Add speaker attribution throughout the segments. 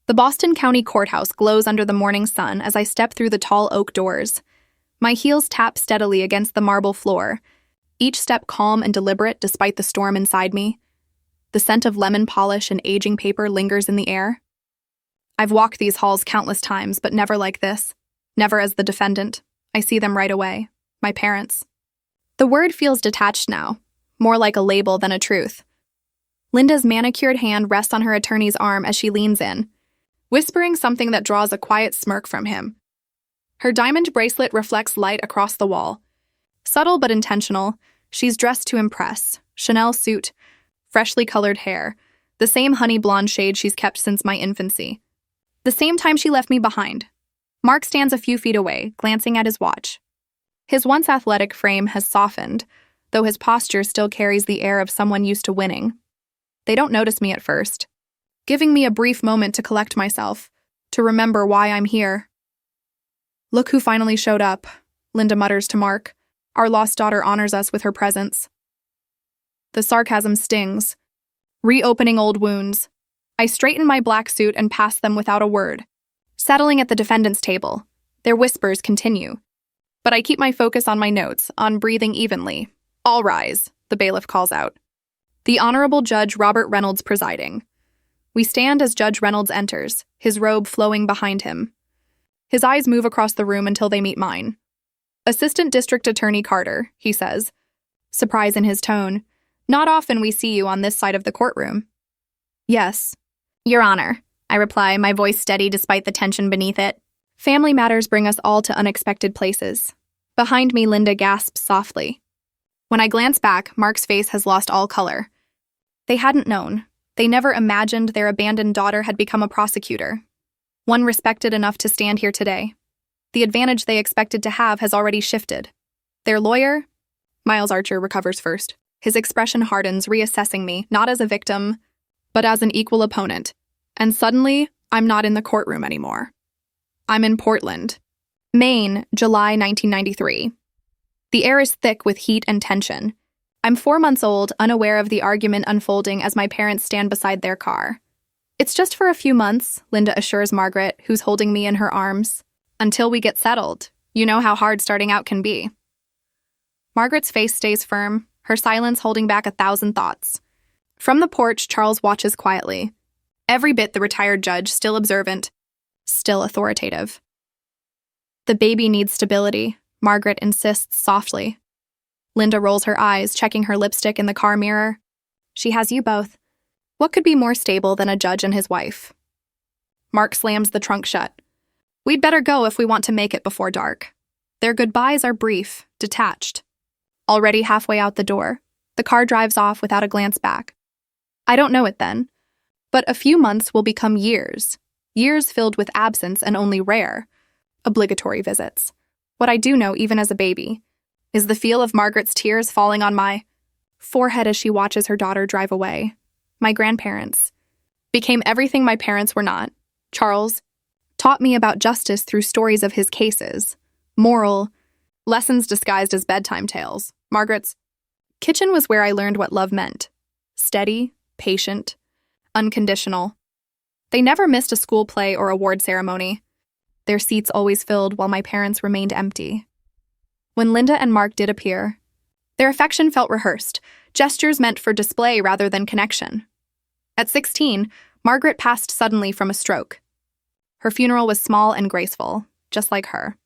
Speaker 1: The Boston County Courthouse glows under the morning sun as I step through the tall oak doors. My heels tap steadily against the marble floor, each step calm and deliberate despite the storm inside me. The scent of lemon polish and aging paper lingers in the air. I've walked these halls countless times, but never like this. Never as the defendant. I see them right away. My parents. The word feels detached now, more like a label than a truth. Linda's manicured hand rests on her attorney's arm as she leans in, whispering something that draws a quiet smirk from him. Her diamond bracelet reflects light across the wall. Subtle but intentional, she's dressed to impress. Chanel suit, freshly colored hair, the same honey blonde shade she's kept since my infancy. The same time she left me behind. Mark stands a few feet away, glancing at his watch. His once athletic frame has softened, though his posture still carries the air of someone used to winning. They don't notice me at first, giving me a brief moment to collect myself, to remember why I'm here. "Look who finally showed up," Linda mutters to Mark. "Our lost daughter honors us with her presence." The sarcasm stings, reopening old wounds. I straighten my black suit and pass them without a word. Settling at the defendant's table, their whispers continue. But I keep my focus on my notes, on breathing evenly. "All rise," the bailiff calls out. The Honorable Judge Robert Reynolds presiding. We stand as Judge Reynolds enters, his robe flowing behind him. His eyes move across the room until they meet mine. "Assistant District Attorney Carter," he says, surprise in his tone. "Not often we see you on this side of the courtroom." "Yes, Your Honor," I reply, my voice steady despite the tension beneath it. Family matters bring us all to unexpected places. Behind me, Linda gasps softly. When I glance back, Mark's face has lost all color. They hadn't known. They never imagined their abandoned daughter had become a prosecutor. One respected enough to stand here today. The advantage they expected to have has already shifted. Their lawyer? Miles Archer recovers first. His expression hardens, reassessing me, not as a victim, but as an equal opponent. And suddenly, I'm not in the courtroom anymore. I'm in Portland, Maine, July 1993. The air is thick with heat and tension. I'm 4 months old, unaware of the argument unfolding as my parents stand beside their car. "It's just for a few months," Linda assures Margaret, who's holding me in her arms. "Until we get settled. You know how hard starting out can be." Margaret's face stays firm, her silence holding back 1,000 thoughts. From the porch, Charles watches quietly. Every bit the retired judge, still observant, still authoritative. "The baby needs stability," Margaret insists softly. Linda rolls her eyes, checking her lipstick in the car mirror. "She has you both. What could be more stable than a judge and his wife?" Mark slams the trunk shut. "We'd better go if we want to make it before dark." Their goodbyes are brief, detached. Already halfway out the door, the car drives off without a glance back. I don't know it then, but a few months will become years. Years filled with absence and only rare, obligatory visits. What I do know, even as a baby, is the feel of Margaret's tears falling on my forehead as she watches her daughter drive away. My grandparents became everything my parents were not. Charles taught me about justice through stories of his cases, moral lessons disguised as bedtime tales. Margaret's kitchen was where I learned what love meant. Steady, patient, unconditional. They never missed a school play or award ceremony. Their seats always filled while my parents remained empty. When Linda and Mark did appear, their affection felt rehearsed, gestures meant for display rather than connection. At 16, Margaret passed suddenly from a stroke. Her funeral was small and graceful, just like her.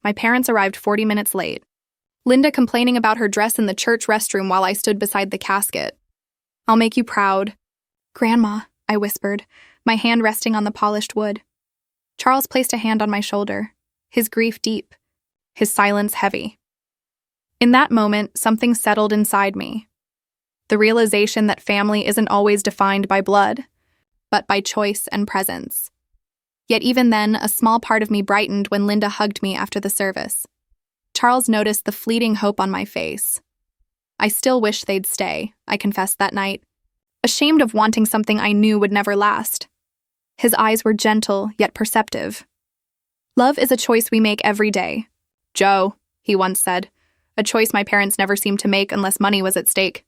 Speaker 1: My parents arrived 40 minutes late, Linda complaining about her dress in the church restroom while I stood beside the casket. "I'll make you proud." "Grandma," I whispered, my hand resting on the polished wood. Charles placed a hand on my shoulder, his grief deep, his silence heavy. In that moment, something settled inside me. The realization that family isn't always defined by blood, but by choice and presence. Yet even then, a small part of me brightened when Linda hugged me after the service. Charles noticed the fleeting hope on my face. I still wish they'd stay, I confessed that night, ashamed of wanting something I knew would never last. His eyes were gentle, yet perceptive. "Love is a choice we make every day. Joe," he once said, a choice my parents never seemed to make unless money was at stake.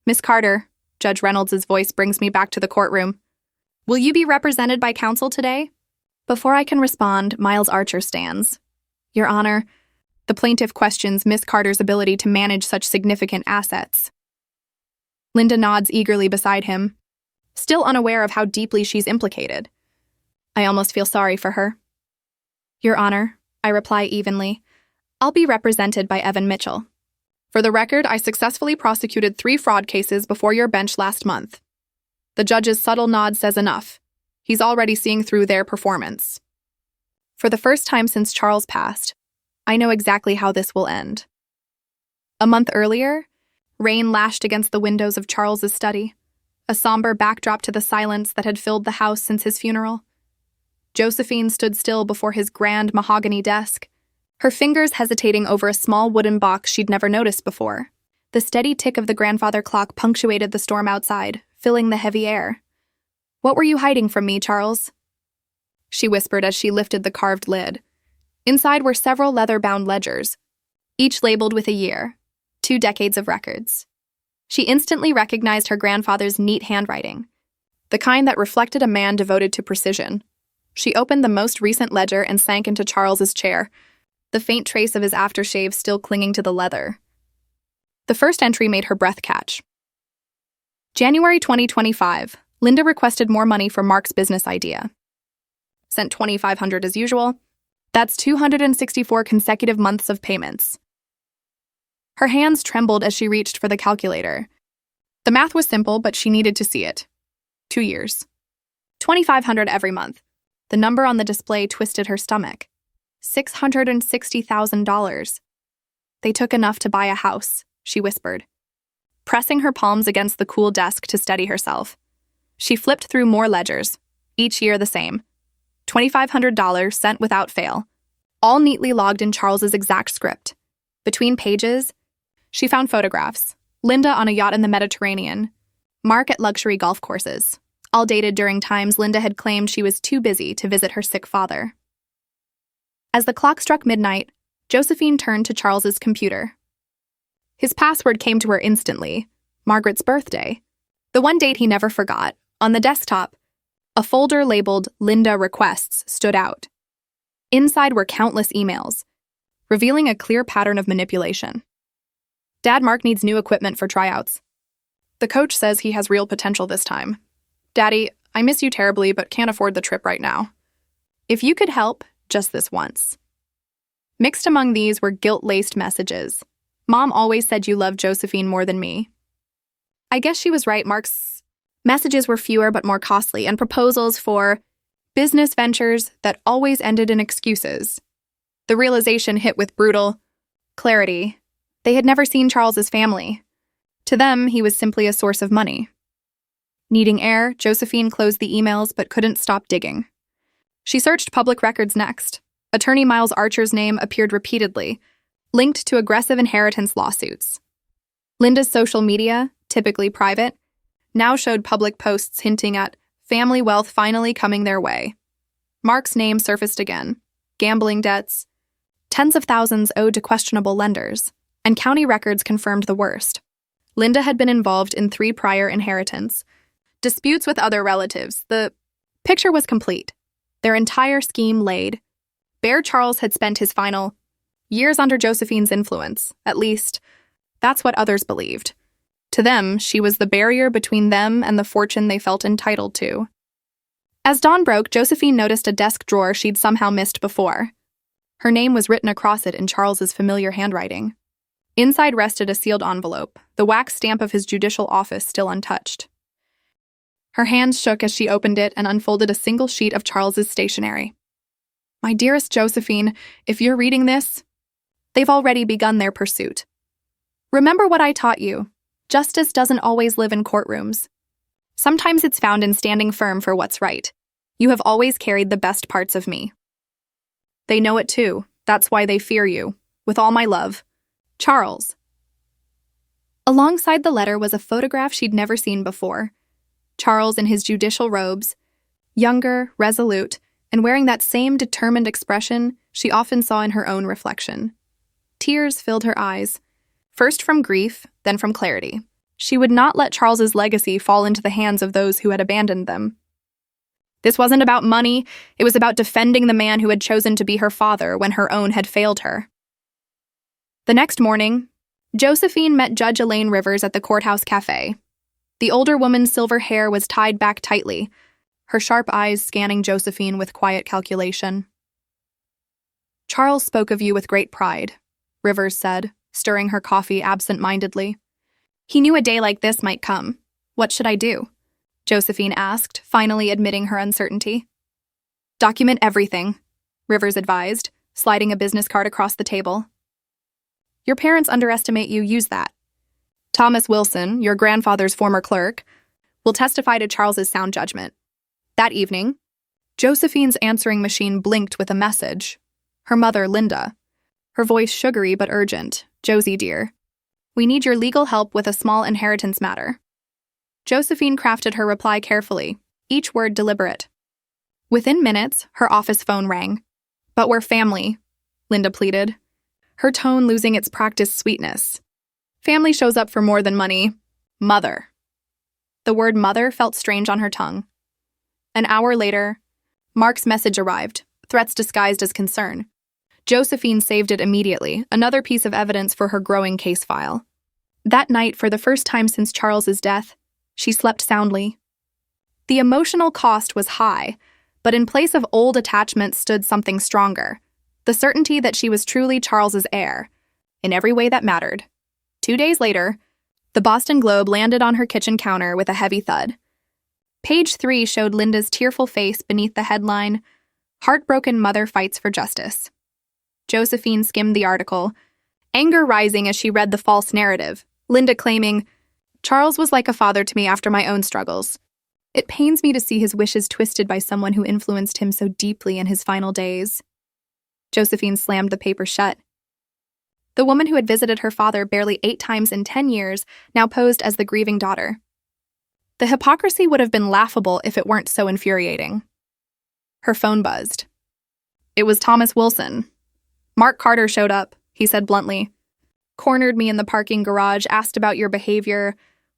Speaker 1: "Miss Carter," Judge Reynolds' voice brings me back to the courtroom. Will you be represented by counsel today? Before I can respond, Miles Archer stands. Your Honor, the plaintiff questions Miss Carter's ability to manage such significant assets. Linda nods eagerly beside him, still unaware of how deeply she's implicated. I almost feel sorry for her. Your Honor, I reply evenly, I'll be represented by Evan Mitchell. For the record, I successfully prosecuted 3 fraud cases before your bench last month. The judge's subtle nod says enough. He's already seeing through their performance. For the first time since Charles passed, I know exactly how this will end. A month earlier, rain lashed against the windows of Charles's study, a somber backdrop to the silence that had filled the house since his funeral. Josephine stood still before his grand mahogany desk, her fingers hesitating over a small wooden box she'd never noticed before. The steady tick of the grandfather clock punctuated the storm outside, filling the heavy air. What were you hiding from me, Charles? She whispered as she lifted the carved lid. Inside were several leather-bound ledgers, each labeled with a year, 2 decades of records. She instantly recognized her grandfather's neat handwriting, the kind that reflected a man devoted to precision. She opened the most recent ledger and sank into Charles's chair, the faint trace of his aftershave still clinging to the leather. The first entry made her breath catch. January 2025, Linda requested more money for Mark's business idea. Sent $2,500 as usual. That's 264 consecutive months of payments. Her hands trembled as she reached for the calculator. The math was simple, but she needed to see it. 2 years. $2,500 every month. The number on the display twisted her stomach. $660,000. They took enough to buy a house, she whispered, pressing her palms against the cool desk to steady herself. She flipped through more ledgers, each year the same. $2,500 sent without fail, all neatly logged in Charles's exact script. Between pages, she found photographs. Linda on a yacht in the Mediterranean, Mark at luxury golf courses, all dated during times Linda had claimed she was too busy to visit her sick father. As the clock struck midnight, Josephine turned to Charles's computer. His password came to her instantly, Margaret's birthday, the one date he never forgot. On the desktop, a folder labeled Linda Requests stood out. Inside were countless emails, revealing a clear pattern of manipulation. Dad, Mark needs new equipment for tryouts. The coach says he has real potential this time. Daddy, I miss you terribly but can't afford the trip right now. If you could help, just this once. Mixed among these were guilt-laced messages. Mom always said you loved Josephine more than me. I guess she was right. Mark's messages were fewer but more costly, and proposals for business ventures that always ended in excuses. The realization hit with brutal clarity. They had never seen Charles's family. To them, he was simply a source of money. Needing air, Josephine closed the emails but couldn't stop digging. She searched public records next. Attorney Miles Archer's name appeared repeatedly, linked to aggressive inheritance lawsuits. Linda's social media, typically private, now showed public posts hinting at family wealth finally coming their way. Mark's name surfaced again. Gambling debts, tens of thousands owed to questionable lenders, and county records confirmed the worst. Linda had been involved in 3 prior inheritance disputes with other relatives. The picture was complete. Their entire scheme laid bare. Charles had spent his final years under Josephine's influence. At least, that's what others believed. To them, she was the barrier between them and the fortune they felt entitled to. As dawn broke, Josephine noticed a desk drawer she'd somehow missed before. Her name was written across it in Charles's familiar handwriting. Inside rested a sealed envelope, the wax stamp of his judicial office still untouched. Her hands shook as she opened it and unfolded a single sheet of Charles's stationery. My dearest Josephine, if you're reading this, they've already begun their pursuit. Remember what I taught you. Justice doesn't always live in courtrooms. Sometimes it's found in standing firm for what's right. You have always carried the best parts of me. They know it too. That's why they fear you. With all my love, Charles. Alongside the letter was a photograph she'd never seen before. Charles in his judicial robes, younger, resolute, and wearing that same determined expression she often saw in her own reflection. Tears filled her eyes, first from grief, then from clarity. She would not let Charles's legacy fall into the hands of those who had abandoned them. This wasn't about money, it was about defending the man who had chosen to be her father when her own had failed her. The next morning, Josephine met Judge Elaine Rivers at the courthouse cafe. The older woman's silver hair was tied back tightly, her sharp eyes scanning Josephine with quiet calculation. "Charles spoke of you with great pride," Rivers said, stirring her coffee absent-mindedly. "He knew a day like this might come. What should I do?" Josephine asked, finally admitting her uncertainty. "Document everything," Rivers advised, sliding a business card across the table. "Your parents underestimate you, use that. Thomas Wilson, your grandfather's former clerk, will testify to Charles's sound judgment." That evening, Josephine's answering machine blinked with a message. Her mother, Linda. Her voice sugary but urgent. "Josie, dear, we need your legal help with a small inheritance matter." Josephine crafted her reply carefully, each word deliberate. Within minutes, her office phone rang. "But we're family," Linda pleaded, her tone losing its practiced sweetness. "Family shows up for more than money. Mother." The word mother felt strange on her tongue. An hour later, Mark's message arrived, threats disguised as concern. Josephine saved it immediately, another piece of evidence for her growing case file. That night, for the first time since Charles's death, she slept soundly. The emotional cost was high, but in place of old attachment stood something stronger, the certainty that she was truly Charles's heir, in every way that mattered. 2 days later, the Boston Globe landed on her kitchen counter with a heavy thud. Page 3 showed Linda's tearful face beneath the headline, "Heartbroken Mother Fights for Justice." Josephine skimmed the article, anger rising as she read the false narrative, Linda claiming, "Charles was like a father to me after my own struggles. It pains me to see his wishes twisted by someone who influenced him so deeply in his final days." Josephine slammed the paper shut. The woman who had visited her father barely 8 times in 10 years now posed as the grieving daughter. The hypocrisy would have been laughable if it weren't so infuriating. Her phone buzzed. It was Thomas Wilson. "Mark Carter showed up," he said bluntly. "Cornered me in the parking garage, asked about your behavior,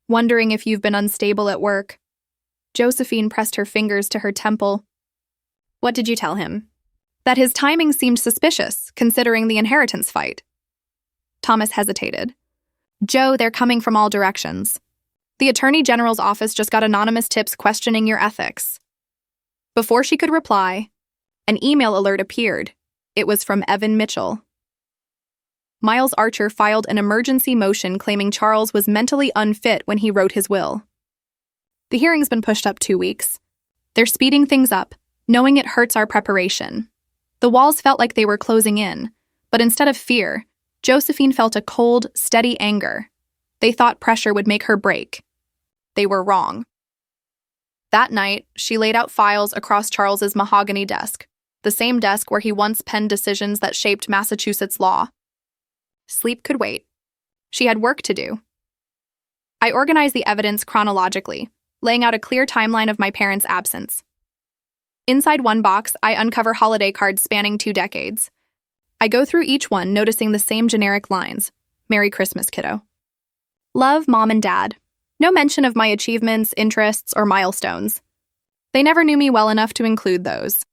Speaker 1: wondering if you've been unstable at work." Josephine pressed her fingers to her temple. "What did you tell him?" "That his timing seemed suspicious, considering the inheritance fight." Thomas hesitated. "Joe, they're coming from all directions. The Attorney General's office just got anonymous tips questioning your ethics." Before she could reply, an email alert appeared. It was from Evan Mitchell. Miles Archer filed an emergency motion claiming Charles was mentally unfit when he wrote his will. "The hearing's been pushed up 2 weeks. They're speeding things up, knowing it hurts our preparation." The walls felt like they were closing in, but instead of fear, Josephine felt a cold, steady anger. They thought pressure would make her break. They were wrong. That night, she laid out files across Charles's mahogany desk, the same desk where he once penned decisions that shaped Massachusetts law. Sleep could wait. She had work to do. I organized the evidence chronologically, laying out a clear timeline of my parents' absence. Inside one box, I uncover holiday cards spanning 2 decades. I go through each one, noticing the same generic lines. "Merry Christmas, kiddo." "Love, Mom and Dad." No mention of my achievements, interests, or milestones. They never knew me well enough to include those.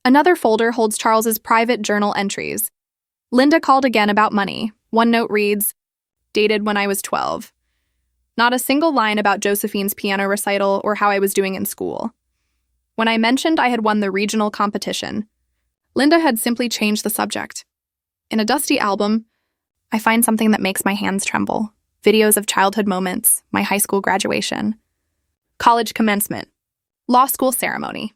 Speaker 1: Another folder holds Charles's private journal entries. Linda called again about money. One note reads, "Dated when I was 12. Not a single line about Josephine's piano recital or how I was doing in school. When I mentioned I had won the regional competition, Linda had simply changed the subject. In a dusty album, I find something that makes my hands tremble. Videos of childhood moments, my high school graduation, college commencement, law school ceremony.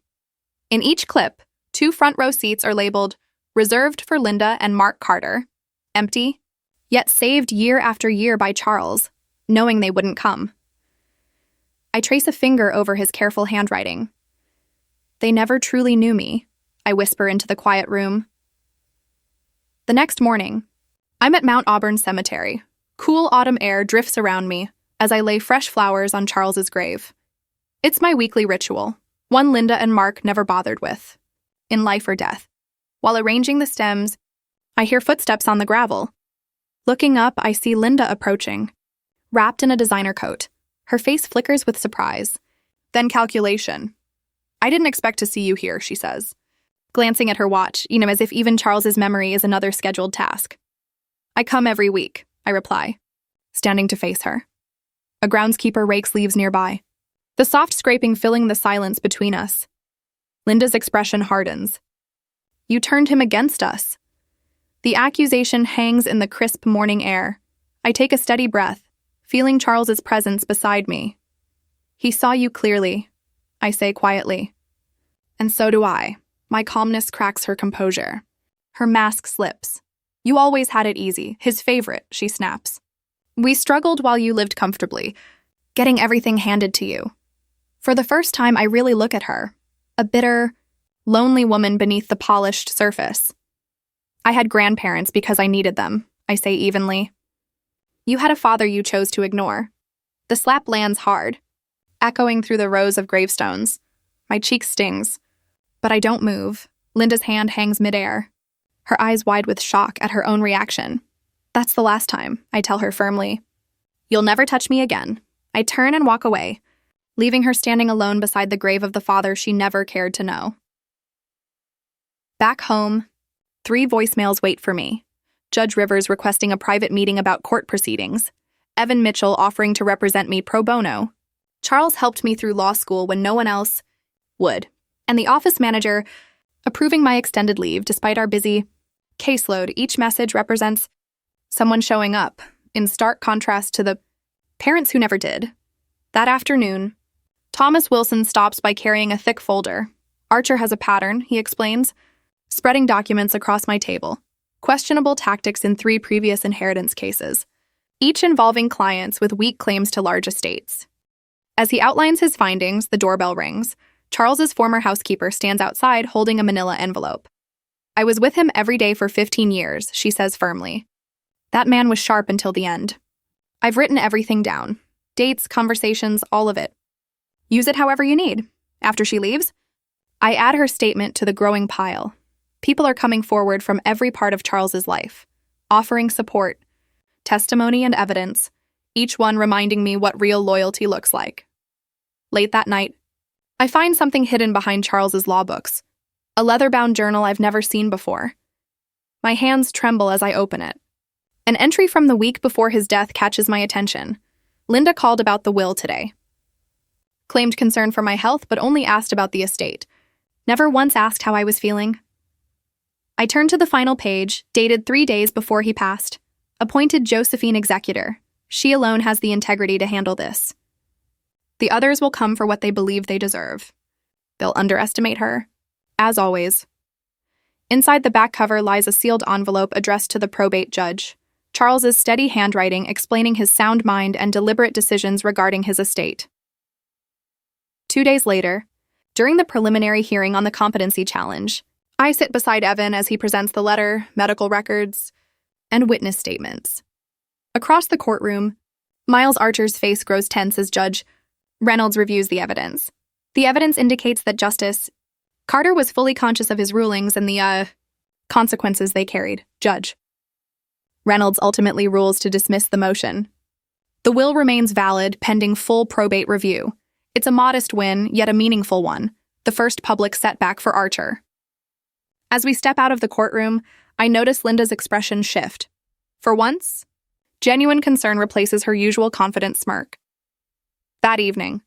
Speaker 1: In each clip, 2 front row seats are labeled reserved for Linda and Mark Carter, empty, yet saved year after year by Charles, knowing they wouldn't come. I trace a finger over his careful handwriting. "They never truly knew me," I whisper into the quiet room. The next morning, I'm at Mount Auburn Cemetery. Cool autumn air drifts around me as I lay fresh flowers on Charles's grave. It's my weekly ritual, one Linda and Mark never bothered with, in life or death. While arranging the stems, I hear footsteps on the gravel. Looking up, I see Linda approaching, wrapped in a designer coat. Her face flickers with surprise, then calculation. I didn't expect to see you here, she says, glancing at her watch, as if even Charles's memory is another scheduled task. I come every week, I reply, standing to face her. A groundskeeper rakes leaves nearby, the soft scraping filling the silence between us. Linda's expression hardens. You turned him against us. The accusation hangs in the crisp morning air. I take a steady breath, feeling Charles's presence beside me. He saw you clearly, I say quietly. And so do I. My calmness cracks her composure. Her mask slips. You always had it easy, his favorite, she snaps. We struggled while you lived comfortably, getting everything handed to you. For the first time, I really look at her, a bitter, lonely woman beneath the polished surface. I had grandparents because I needed them, I say evenly. You had a father you chose to ignore. The slap lands hard, echoing through the rows of gravestones. My cheek stings, but I don't move. Linda's hand hangs midair, her eyes wide with shock at her own reaction. That's the last time, I tell her firmly. You'll never touch me again. I turn and walk away, leaving her standing alone beside the grave of the father she never cared to know. Back home, 3 voicemails wait for me. Judge Rivers requesting a private meeting about court proceedings. Evan Mitchell offering to represent me pro bono. Charles helped me through law school when no one else would. And the office manager approving my extended leave despite our busy caseload. Each message represents someone showing up, in stark contrast to the parents who never did. That afternoon, Thomas Wilson stops by carrying a thick folder. Archer has a pattern, he explains, spreading documents across my table. Questionable tactics in 3 previous inheritance cases, each involving clients with weak claims to large estates. As he outlines his findings, the doorbell rings. Charles's former housekeeper stands outside holding a manila envelope. I was with him every day for 15 years, she says firmly. That man was sharp until the end. I've written everything down. Dates, conversations, all of it. Use it however you need. After she leaves, I add her statement to the growing pile. People are coming forward from every part of Charles's life, offering support, testimony and evidence, each one reminding me what real loyalty looks like. Late that night, I find something hidden behind Charles's law books, a leather-bound journal I've never seen before. My hands tremble as I open it. An entry from the week before his death catches my attention. Linda called about the will today. Claimed concern for my health, but only asked about the estate. Never once asked how I was feeling. I turned to the final page, dated 3 days before he passed. Appointed Josephine executor. She alone has the integrity to handle this. The others will come for what they believe they deserve. They'll underestimate her, as always. Inside the back cover lies a sealed envelope addressed to the probate judge. Charles's steady handwriting explaining his sound mind and deliberate decisions regarding his estate. 2 days later, during the preliminary hearing on the competency challenge, I sit beside Evan as he presents the letter, medical records, and witness statements. Across the courtroom, Miles Archer's face grows tense as Judge Reynolds reviews the evidence. The evidence indicates that Justice Carter was fully conscious of his rulings and the consequences they carried. Judge Reynolds ultimately rules to dismiss the motion. The will remains valid pending full probate review. It's a modest win, yet a meaningful one, the first public setback for Archer. As we step out of the courtroom, I notice Linda's expression shift. For once, genuine concern replaces her usual confident smirk. That evening,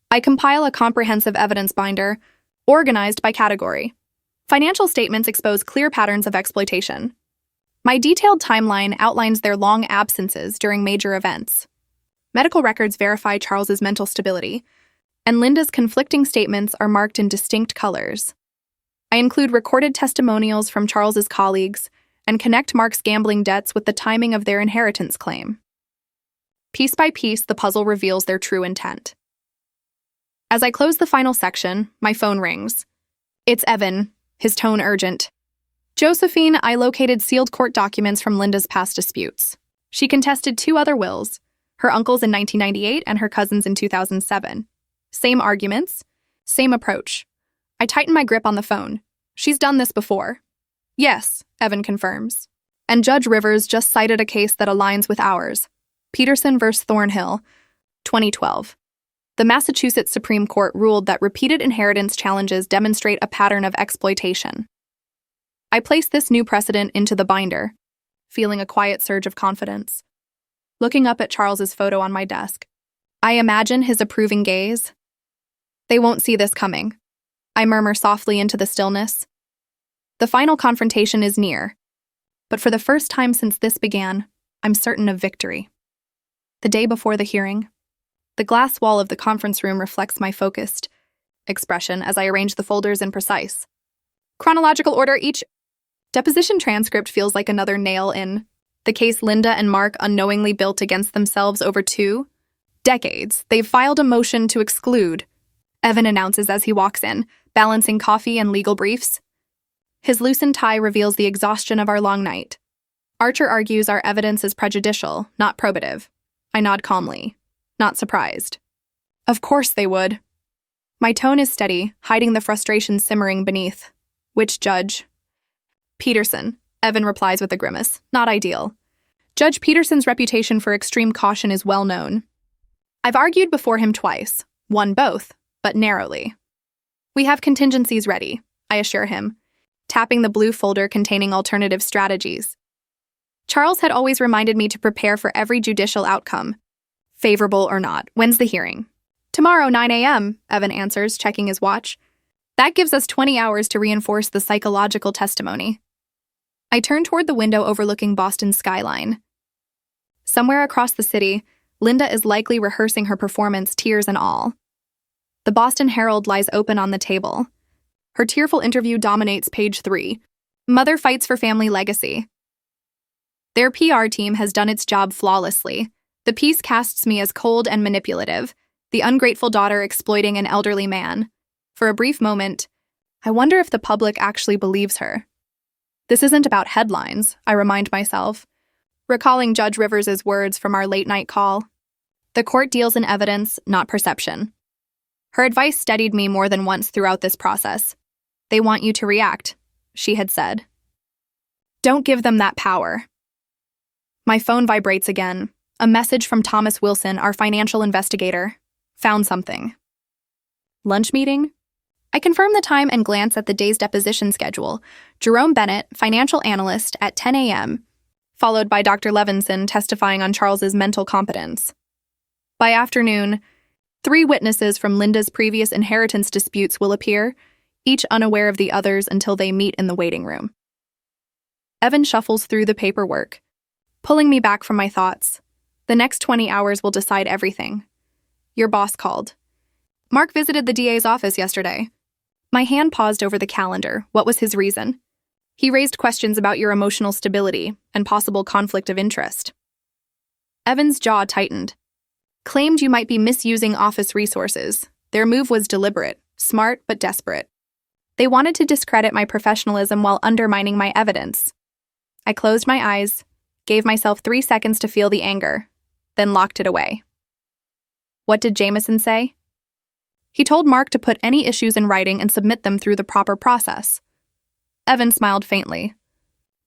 Speaker 1: I compile a comprehensive evidence binder, organized by category. Financial statements expose clear patterns of exploitation. My detailed timeline outlines their long absences during major events. Medical records verify Charles's mental stability, and Linda's conflicting statements are marked in distinct colors. I include recorded testimonials from Charles's colleagues and connect Mark's gambling debts with the timing of their inheritance claim. Piece by piece, the puzzle reveals their true intent. As I close the final section, my phone rings. It's Evan, his tone urgent. Josephine, I located sealed court documents from Linda's past disputes. She contested 2 other wills, her uncle's in 1998 and her cousin's in 2007. Same arguments, same approach. I tighten my grip on the phone. She's done this before. Yes, Evan confirms. And Judge Rivers just cited a case that aligns with ours. Peterson v. Thornhill, 2012. The Massachusetts Supreme Court ruled that repeated inheritance challenges demonstrate a pattern of exploitation. I placed this new precedent into the binder, feeling a quiet surge of confidence. Looking up at Charles's photo on my desk, I imagine his approving gaze. They won't see this coming. I murmur softly into the stillness. The final confrontation is near, but for the first time since this began, I'm certain of victory. The day before the hearing, the glass wall of the conference room reflects my focused expression as I arrange the folders in precise chronological order. Each deposition transcript feels like another nail in the case Linda and Mark unknowingly built against themselves over 2 decades. They've filed a motion to exclude, Evan announces as he walks in, balancing coffee and legal briefs. His loosened tie reveals the exhaustion of our long night. Archer argues our evidence is prejudicial, not probative. I nod calmly, not surprised. Of course they would. My tone is steady, hiding the frustration simmering beneath. Which judge? Peterson, Evan replies with a grimace. Not ideal. Judge Peterson's reputation for extreme caution is well known. I've argued before him twice, won both, but narrowly. We have contingencies ready, I assure him, tapping the blue folder containing alternative strategies. Charles had always reminded me to prepare for every judicial outcome, favorable or not. When's the hearing? Tomorrow, 9 a.m., Evan answers, checking his watch. That gives us 20 hours to reinforce the psychological testimony. I turn toward the window overlooking Boston's skyline. Somewhere across the city, Linda is likely rehearsing her performance, tears and all. The Boston Herald lies open on the table. Her tearful interview dominates page 3. Mother fights for family legacy. Their PR team has done its job flawlessly. The piece casts me as cold and manipulative, the ungrateful daughter exploiting an elderly man. For a brief moment, I wonder if the public actually believes her. This isn't about headlines, I remind myself, recalling Judge Rivers's words from our late-night call. The court deals in evidence, not perception. Her advice steadied me more than once throughout this process. They want you to react, she had said. Don't give them that power. My phone vibrates again. A message from Thomas Wilson, our financial investigator. Found something. Lunch meeting? I confirm the time and glance at the day's deposition schedule. Jerome Bennett, financial analyst, at 10 a.m., followed by Dr. Levinson testifying on Charles's mental competence. By afternoon, 3 witnesses from Linda's previous inheritance disputes will appear, each unaware of the others until they meet in the waiting room. Evan shuffles through the paperwork, pulling me back from my thoughts. The next 20 hours will decide everything. Your boss called. Mark visited the DA's office yesterday. My hand paused over the calendar. What was his reason? He raised questions about your emotional stability and possible conflict of interest. Evan's jaw tightened. Claimed you might be misusing office resources. Their move was deliberate, smart but desperate. They wanted to discredit my professionalism while undermining my evidence. I closed my eyes, gave myself 3 seconds to feel the anger, then locked it away. What did Jameson say? He told Mark to put any issues in writing and submit them through the proper process. Evan smiled faintly,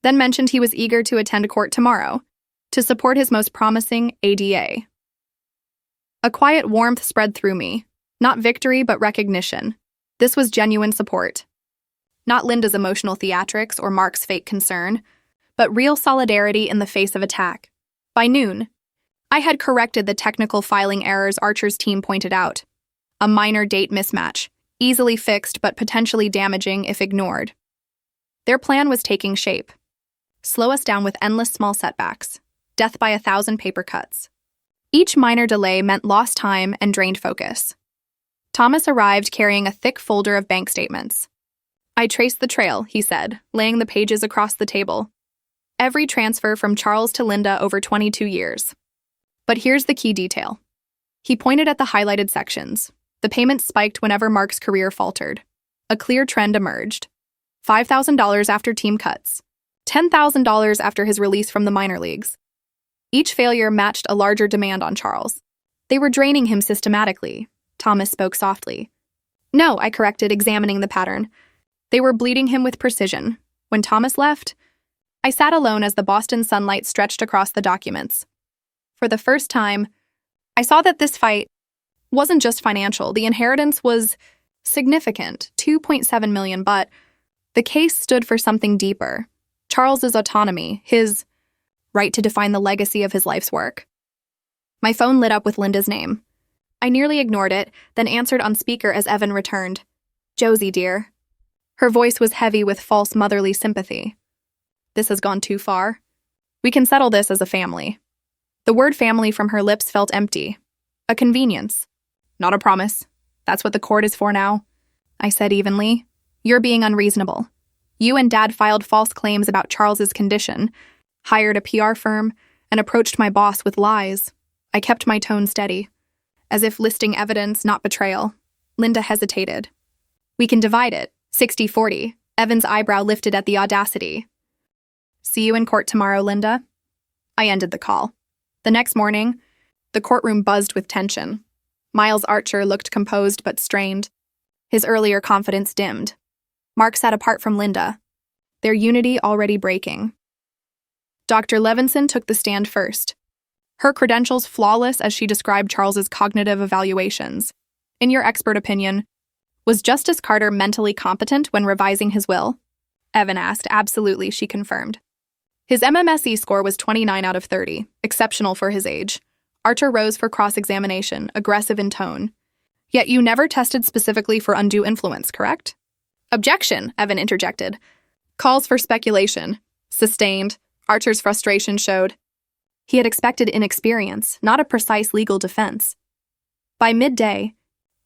Speaker 1: then mentioned he was eager to attend court tomorrow to support his most promising ADA. A quiet warmth spread through me, not victory but recognition. This was genuine support. Not Linda's emotional theatrics or Mark's fake concern, but real solidarity in the face of attack. By noon, I had corrected the technical filing errors Archer's team pointed out. A minor date mismatch, easily fixed but potentially damaging if ignored. Their plan was taking shape. Slow us down with endless small setbacks, death by 1,000 paper cuts. Each minor delay meant lost time and drained focus. Thomas arrived carrying a thick folder of bank statements. I traced the trail, he said, laying the pages across the table. Every transfer from Charles to Linda over 22 years. But here's the key detail. He pointed at the highlighted sections. The payments spiked whenever Mark's career faltered. A clear trend emerged. $5,000 after team cuts. $10,000 after his release from the minor leagues. Each failure matched a larger demand on Charles. They were draining him systematically. Thomas spoke softly. No, I corrected, examining the pattern. They were bleeding him with precision. When Thomas left, I sat alone as the Boston sunlight stretched across the documents. For the first time, I saw that this fight wasn't just financial. The inheritance was significant, 2.7 million, but the case stood for something deeper. Charles's autonomy, his right to define the legacy of his life's work. My phone lit up with Linda's name. I nearly ignored it, then answered on speaker as Evan returned. "Josie, dear." Her voice was heavy with false motherly sympathy. "This has gone too far. We can settle this as a family." The word family from her lips felt empty. A convenience. Not a promise. That's what the court is for now. I said evenly. "You're being unreasonable. You and Dad filed false claims about Charles's condition, hired a PR firm, and approached my boss with lies." I kept my tone steady, as if listing evidence, not betrayal. Linda hesitated. "We can divide it, 60-40. Evan's eyebrow lifted at the audacity. "See you in court tomorrow, Linda." I ended the call. The next morning, the courtroom buzzed with tension. Miles Archer looked composed but strained. His earlier confidence dimmed. Mark sat apart from Linda, their unity already breaking. Dr. Levinson took the stand first. Her credentials flawless as she described Charles's cognitive evaluations. In your expert opinion, was Justice Carter mentally competent when revising his will? Evan asked. Absolutely, she confirmed. His MMSE score was 29 out of 30, exceptional for his age. Archer rose for cross-examination, aggressive in tone. Yet you never tested specifically for undue influence, correct? Objection, Evan interjected. Calls for speculation. Sustained. Archer's frustration showed. He had expected inexperience, not a precise legal defense. By midday,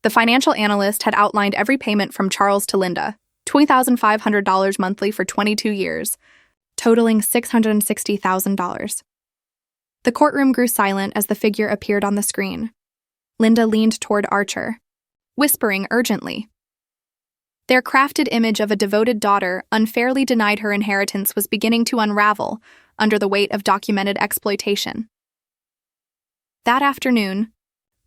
Speaker 1: the financial analyst had outlined every payment from Charles to Linda, $20,500 monthly for 22 years, totaling $660,000. The courtroom grew silent as the figure appeared on the screen. Linda leaned toward Archer, whispering urgently. Their crafted image of a devoted daughter unfairly denied her inheritance was beginning to unravel under the weight of documented exploitation. That afternoon,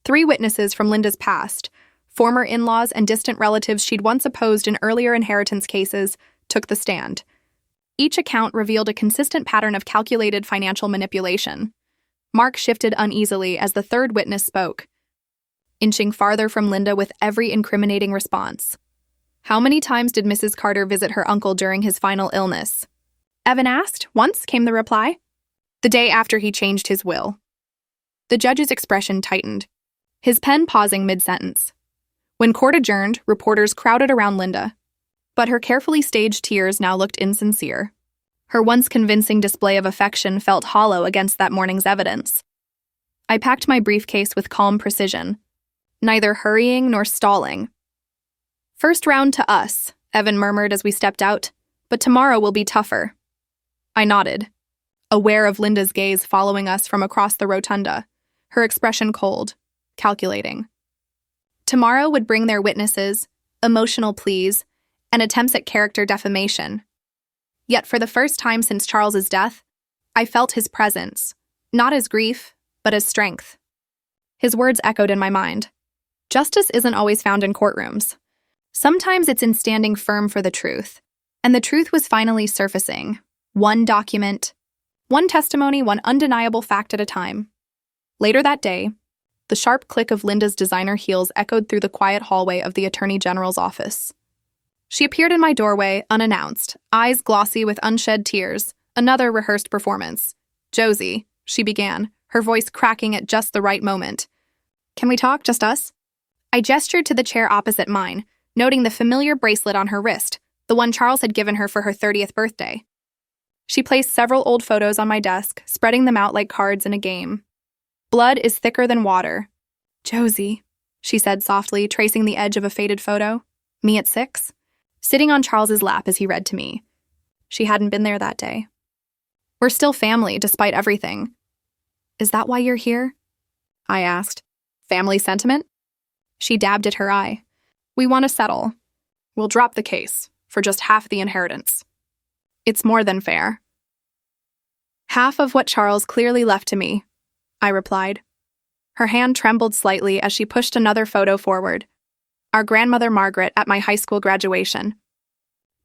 Speaker 1: 3 witnesses from Linda's past, former in-laws and distant relatives she'd once opposed in earlier inheritance cases, took the stand. Each account revealed a consistent pattern of calculated financial manipulation. Mark shifted uneasily as the 3rd witness spoke, inching farther from Linda with every incriminating response. How many times did Mrs. Carter visit her uncle during his final illness? Evan asked. Once, came the reply. The day after he changed his will. The judge's expression tightened, his pen pausing mid-sentence. When court adjourned, reporters crowded around Linda, but her carefully staged tears now looked insincere. Her once convincing display of affection felt hollow against that morning's evidence. I packed my briefcase with calm precision, neither hurrying nor stalling. First round to us, Evan murmured as we stepped out, but tomorrow will be tougher. I nodded, aware of Linda's gaze following us from across the rotunda, her expression cold, calculating. Tomorrow would bring their witnesses, emotional pleas, and attempts at character defamation. Yet for the first time since Charles's death, I felt his presence, not as grief, but as strength. His words echoed in my mind. Justice isn't always found in courtrooms. Sometimes it's in standing firm for the truth. And the truth was finally surfacing. One document, one testimony, one undeniable fact at a time. Later that day, the sharp click of Linda's designer heels echoed through the quiet hallway of the Attorney General's office. She appeared in my doorway, unannounced, eyes glossy with unshed tears, another rehearsed performance. "Josie," she began, her voice cracking at just the right moment. "Can we talk, just us?" I gestured to the chair opposite mine, noting the familiar bracelet on her wrist, the one Charles had given her for her 30th birthday. She placed several old photos on my desk, spreading them out like cards in a game. "Blood is thicker than water." "Josie," she said softly, tracing the edge of a faded photo. Me at 6, sitting on Charles's lap as he read to me. She hadn't been there that day. "We're still family, despite everything." "Is that why you're here?" I asked. "Family sentiment?" She dabbed at her eye. "We want to settle. We'll drop the case for just half the inheritance. It's more than fair." "Half of what Charles clearly left to me," I replied. Her hand trembled slightly as she pushed another photo forward. Our grandmother Margaret at my high school graduation.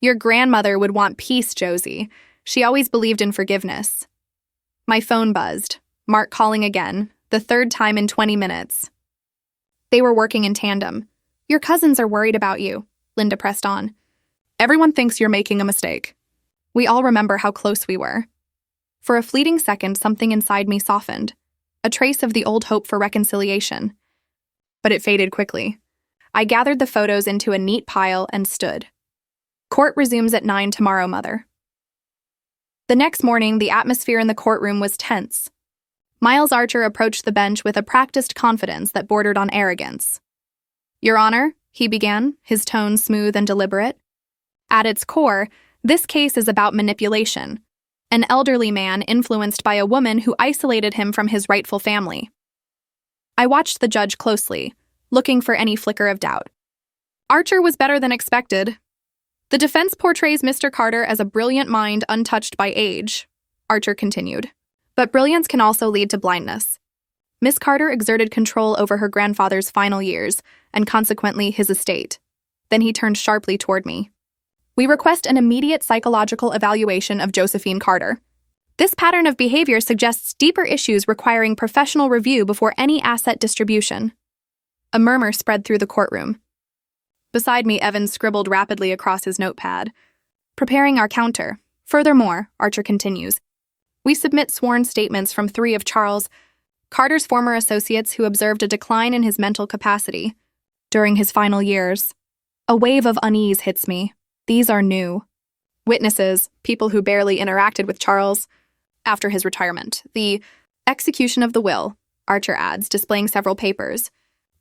Speaker 1: "Your grandmother would want peace, Josie. She always believed in forgiveness." My phone buzzed. Mark calling again, the 3rd time in 20 minutes. They were working in tandem. Your cousins are worried about you, Linda pressed on. Everyone thinks you're making a mistake. We all remember how close we were. For a fleeting second, something inside me softened, a trace of the old hope for reconciliation. But it faded quickly. I gathered the photos into a neat pile and stood. Court resumes at 9 tomorrow, Mother. The next morning, the atmosphere in the courtroom was tense. Miles Archer approached the bench with a practiced confidence that bordered on arrogance. Your Honor, he began, his tone smooth and deliberate. At its core, this case is about manipulation. An elderly man influenced by a woman who isolated him from his rightful family. I watched the judge closely, looking for any flicker of doubt. Archer was better than expected. The defense portrays Mr. Carter as a brilliant mind untouched by age, Archer continued. But brilliance can also lead to blindness. Miss Carter exerted control over her grandfather's final years, and consequently his estate. Then he turned sharply toward me. We request an immediate psychological evaluation of Josephine Carter. This pattern of behavior suggests deeper issues requiring professional review before any asset distribution. A murmur spread through the courtroom. Beside me, Evan scribbled rapidly across his notepad. Preparing our counter. Furthermore, Archer continues, we submit sworn statements from 3 of Charles Carter's former associates who observed a decline in his mental capacity during his final years. A wave of unease hits me. These are new. Witnesses, people who barely interacted with Charles after his retirement. The execution of the will, Archer adds, displaying several papers,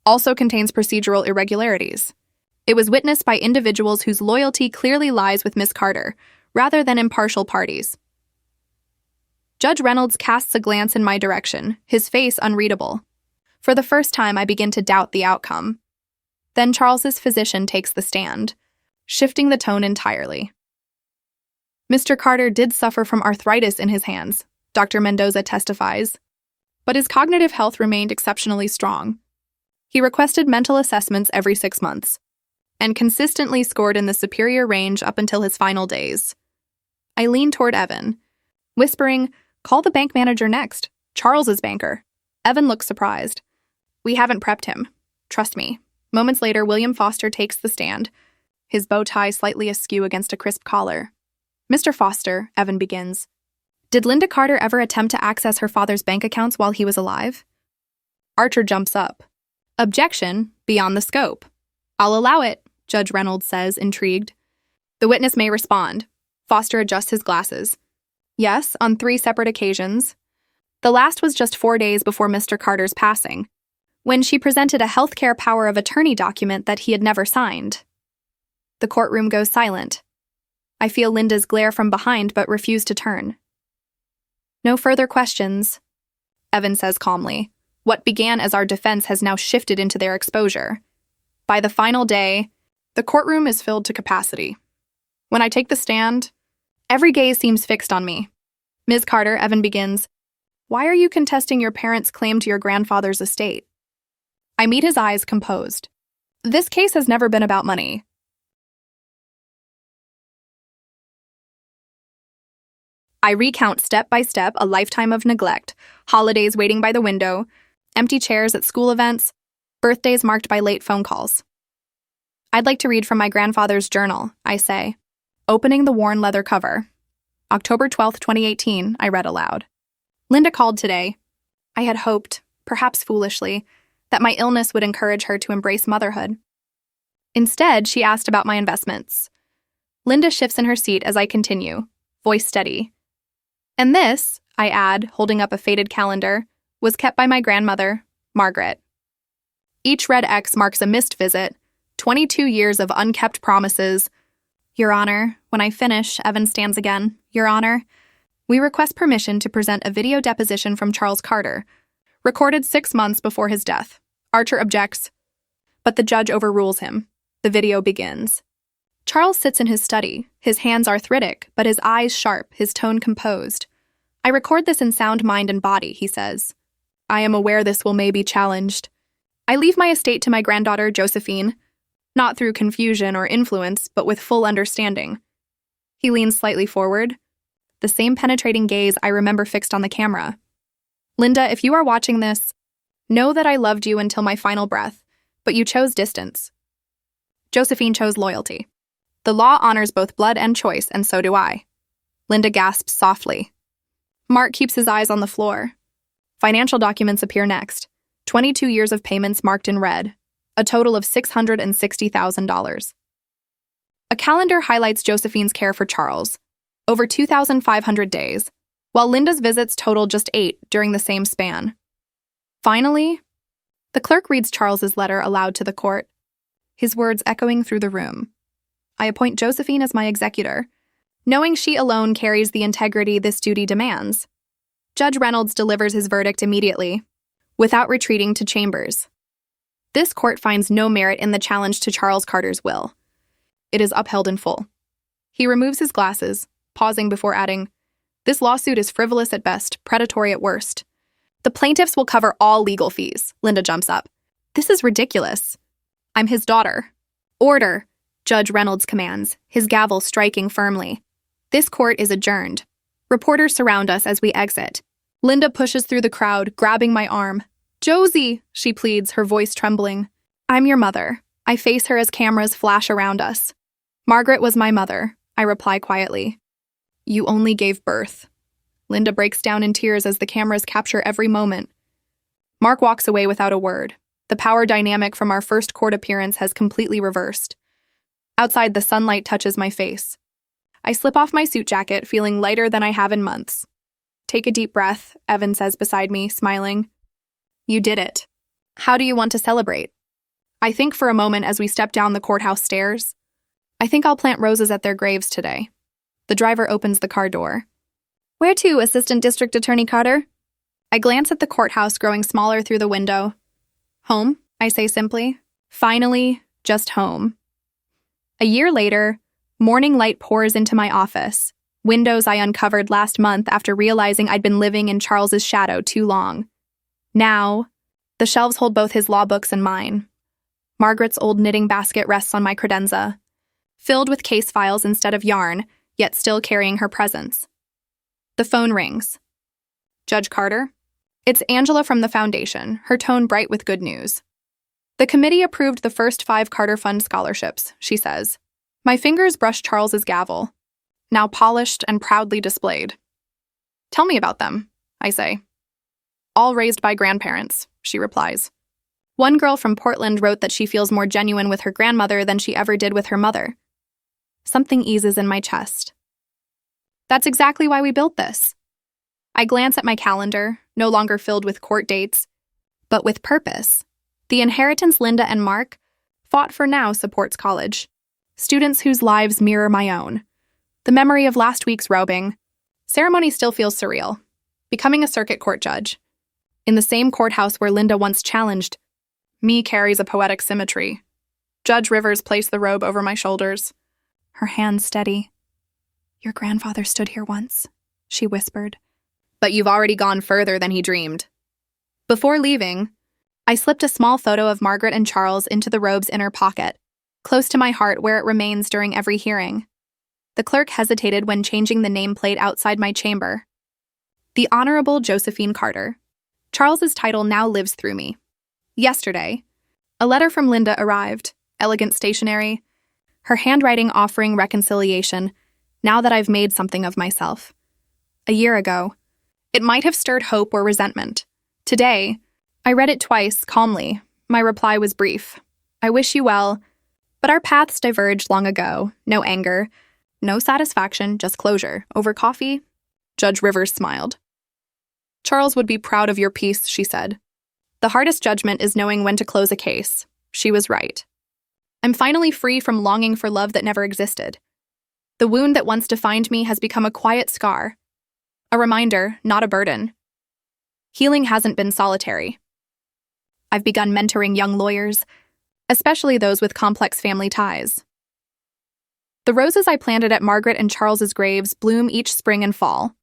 Speaker 1: also contains procedural irregularities. It was witnessed by individuals whose loyalty clearly lies with Miss Carter, rather than impartial parties. Judge Reynolds casts a glance in my direction, his face unreadable. For the first time, I begin to doubt the outcome. Then Charles's physician takes the stand, shifting the tone entirely. Mr. Carter did suffer from arthritis in his hands, Dr. Mendoza testifies, but his cognitive health remained exceptionally strong. He requested mental assessments every 6 months, and consistently scored in the superior range up until his final days. I leaned toward Evan, whispering, call the bank manager next, Charles's banker. Evan looks surprised. We haven't prepped him. Trust me. Moments later, William Foster takes the stand, his bow tie slightly askew against a crisp collar. Mr. Foster, Evan begins. Did Linda Carter ever attempt to access her father's bank accounts while he was alive? Archer jumps up. Objection, beyond the scope. I'll allow it, Judge Reynolds says, intrigued. The witness may respond. Foster adjusts his glasses. Yes, on 3 separate occasions. The last was just 4 days before Mr. Carter's passing, when she presented a healthcare power of attorney document that he had never signed. The courtroom goes silent. I feel Linda's glare from behind but refuse to turn. No further questions, Evan says calmly. What began as our defense has now shifted into their exposure. By the final day, the courtroom is filled to capacity. When I take the stand, every gaze seems fixed on me. Ms. Carter, Evan begins, why are you contesting your parents' claim to your grandfather's estate? I meet his eyes composed. This case has never been about money. I recount step by step a lifetime of neglect, holidays waiting by the window, empty chairs at school events, birthdays marked by late phone calls. I'd like to read from my grandfather's journal, I say, opening the worn leather cover. October 12th, 2018, I read aloud. Linda called today. I had hoped, perhaps foolishly, that my illness would encourage her to embrace motherhood. Instead, she asked about my investments. Linda shifts in her seat as I continue, voice steady. And this, I add, holding up a faded calendar, was kept by my grandmother, Margaret. Each red X marks a missed visit, 22 years of unkept promises. Your Honor, when I finish, Evan stands again. Your Honor, we request permission to present a video deposition from Charles Carter, recorded 6 months before his death. Archer objects, but the judge overrules him. The video begins. Charles sits in his study, his hands arthritic, but his eyes sharp, his tone composed. I record this in sound mind and body, he says. I am aware this will may be challenged. I leave my estate to my granddaughter, Josephine, not through confusion or influence, but with full understanding. He leans slightly forward, the same penetrating gaze I remember fixed on the camera. Linda, if you are watching this, know that I loved you until my final breath, But you chose distance. Josephine chose loyalty. The law honors both blood and choice, and so do I. Linda gasps softly. Mark keeps his eyes on the floor. Financial documents appear next. 22 years of payments marked in red. A total of $660,000. A calendar highlights Josephine's care for Charles. Over 2,500 days, while Linda's visits total just 8 during the same span. Finally, the clerk reads Charles's letter aloud to the court, his words echoing through the room. I appoint Josephine as my executor, knowing she alone carries the integrity this duty demands. Judge Reynolds delivers his verdict immediately, without retreating to chambers. This court finds no merit in the challenge to Charles Carter's will. It is upheld in full. He removes his glasses, pausing before adding, "This lawsuit is frivolous at best, predatory at worst. The plaintiffs will cover all legal fees." Linda jumps up. "This is ridiculous. I'm his daughter." "Order," Judge Reynolds commands, his gavel striking firmly. This court is adjourned. Reporters surround us as we exit. Linda pushes through the crowd, grabbing my arm. "Josie," she pleads, her voice trembling. "I'm your mother." I face her as cameras flash around us. "Margaret was my mother," I reply quietly. "You only gave birth." Linda breaks down in tears as the cameras capture every moment. Mark walks away without a word. The power dynamic from our first court appearance has completely reversed. Outside, the sunlight touches my face. I slip off my suit jacket, feeling lighter than I have in months. "Take a deep breath," Evan says beside me, smiling. "You did it. How do you want to celebrate?" I think for a moment as we step down the courthouse stairs. "I think I'll plant roses at their graves today." The driver opens the car door. "Where to, Assistant District Attorney Carter?" I glance at the courthouse growing smaller through the window. "Home," I say simply. Finally, just home. A year later, morning light pours into my office, windows I uncovered last month after realizing I'd been living in Charles's shadow too long. Now, the shelves hold both his law books and mine. Margaret's old knitting basket rests on my credenza, filled with case files instead of yarn, yet still carrying her presence. The phone rings. "Judge Carter?" It's Angela from the Foundation, her tone bright with good news. "The committee approved the first 5 Carter Fund scholarships," she says. My fingers brush Charles's gavel, now polished and proudly displayed. "Tell me about them," I say. "All raised by grandparents," she replies. One girl from Portland wrote that she feels more genuine with her grandmother than she ever did with her mother. Something eases in my chest. That's exactly why we built this. I glance at my calendar, no longer filled with court dates, but with purpose. The inheritance Linda and Mark fought for now supports college. Students whose lives mirror my own. The memory of last week's robing. Ceremony still feels surreal. Becoming a circuit court judge. In the same courthouse where Linda once challenged, me carries a poetic symmetry. Judge Rivers placed the robe over my shoulders, her hands steady. "Your grandfather stood here once," she whispered. "But you've already gone further than he dreamed." Before leaving, I slipped a small photo of Margaret and Charles into the robe's inner pocket, close to my heart where it remains during every hearing. The clerk hesitated when changing the nameplate outside my chamber. The Honorable Josephine Carter. Charles's title now lives through me. Yesterday, a letter from Linda arrived, elegant stationery, her handwriting offering reconciliation, now that I've made something of myself. A year ago, it might have stirred hope or resentment. Today, I read it twice, calmly. My reply was brief. "I wish you well, but our paths diverged long ago. No anger, no satisfaction, just closure. Over coffee?" Judge Rivers smiled. "Charles would be proud of your piece," she said. "The hardest judgment is knowing when to close a case." She was right. I'm finally free from longing for love that never existed. The wound that once defined me has become a quiet scar. A reminder, not a burden. Healing hasn't been solitary. I've begun mentoring young lawyers, especially those with complex family ties. The roses I planted at Margaret and Charles's graves bloom each spring and fall.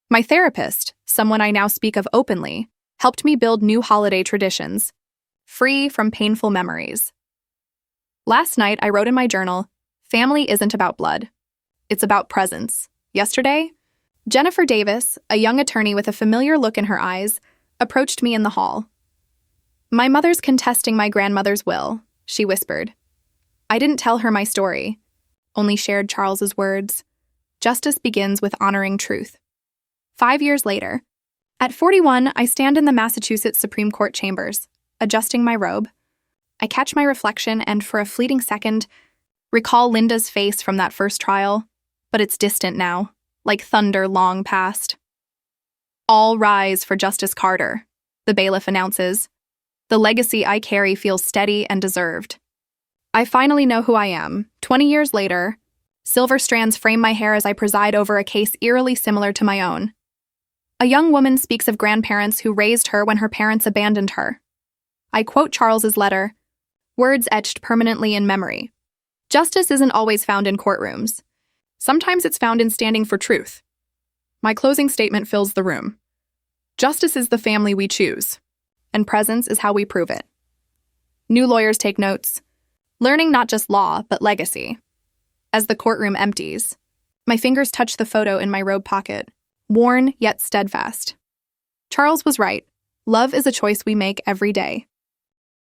Speaker 1: My therapist, someone I now speak of openly, helped me build new holiday traditions, free from painful memories. Last night, I wrote in my journal, "Family isn't about blood. It's about presence." Yesterday, Jennifer Davis, a young attorney with a familiar look in her eyes, approached me in the hall. My mother's contesting my grandmother's will, she whispered. I didn't tell her my story, only shared Charles's words. Justice begins with honoring truth. 5 years later, at 41, I stand in the Massachusetts Supreme Court chambers, adjusting my robe. I catch my reflection and, for a fleeting second, recall Linda's face from that first trial, but it's distant now, like thunder long past. All rise for Justice Carter, the bailiff announces. The legacy I carry feels steady and deserved. I finally know who I am. 20 years later, silver strands frame my hair as I preside over a case eerily similar to my own. A young woman speaks of grandparents who raised her when her parents abandoned her. I quote Charles's letter, words etched permanently in memory. Justice isn't always found in courtrooms. Sometimes it's found in standing for truth. My closing statement fills the room. Justice is the family we choose, and presence is how we prove it. New lawyers take notes, learning not just law, but legacy. As the courtroom empties, my fingers touch the photo in my robe pocket, worn yet steadfast. Charles was right. Love is a choice we make every day.